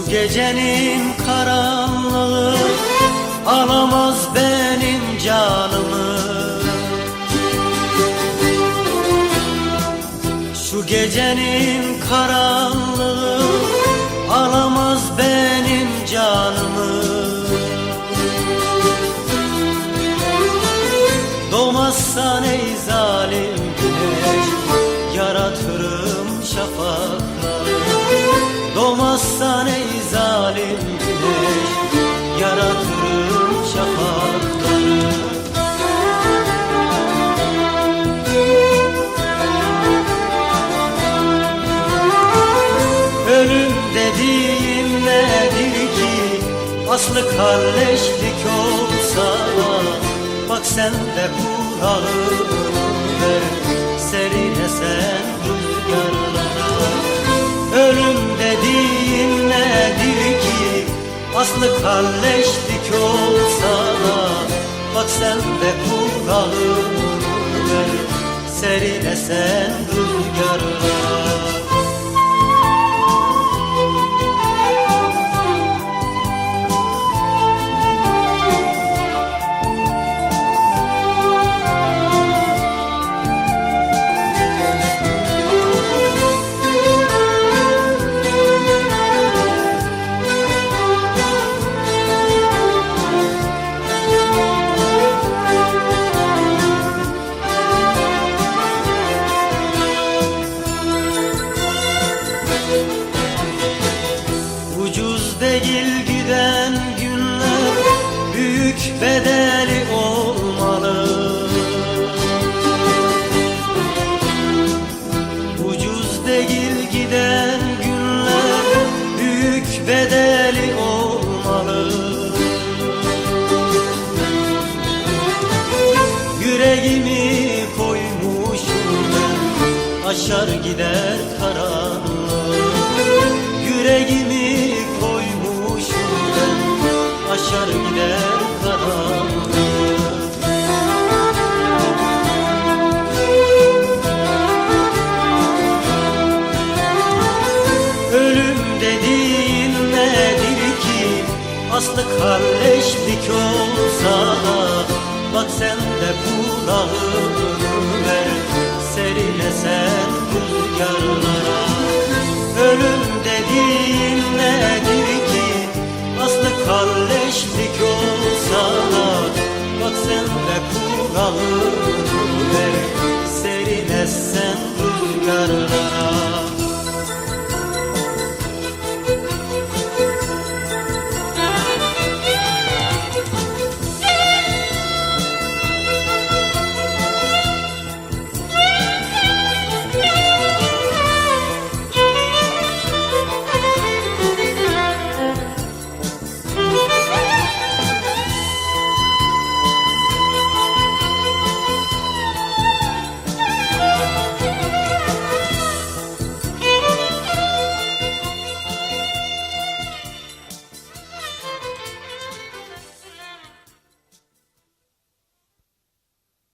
Gecenin karanlığı alamaz benim canımı. Şu gecenin karanlığı alamaz benim canımı. Doğmazsan ey zalim güneş, yaratırım şafakları. Doğmazsan ey zalim güneş, yaratırım şafakları. Ölüm dediğin nedir ki, aslı kalleşlik olsa da, bak sen de kuralını ver, serine sen rüzgarlara. Ölüm dediğin nedir ki, aslı kalleşlik olsa da, bak sen de kuralını ver, serine sen rüzgarlara. Ucuz değil giden günler, büyük bedeli olmalı. Ucuz değil giden günler, büyük bedeli olmalı. Yüreğimi koymuşum ben, aşar gider karanlık. Yüreğimi koymuşum ben, aşar gider karanlık. Ölüm dediğin nedir ki, aslı kalleşlik olsa da, bak sen de kulağını ver, serine sen rüzgarlara. Ölüm dediğin nedir ki, aslı kalleşlik olsa da, bak sen de kulağını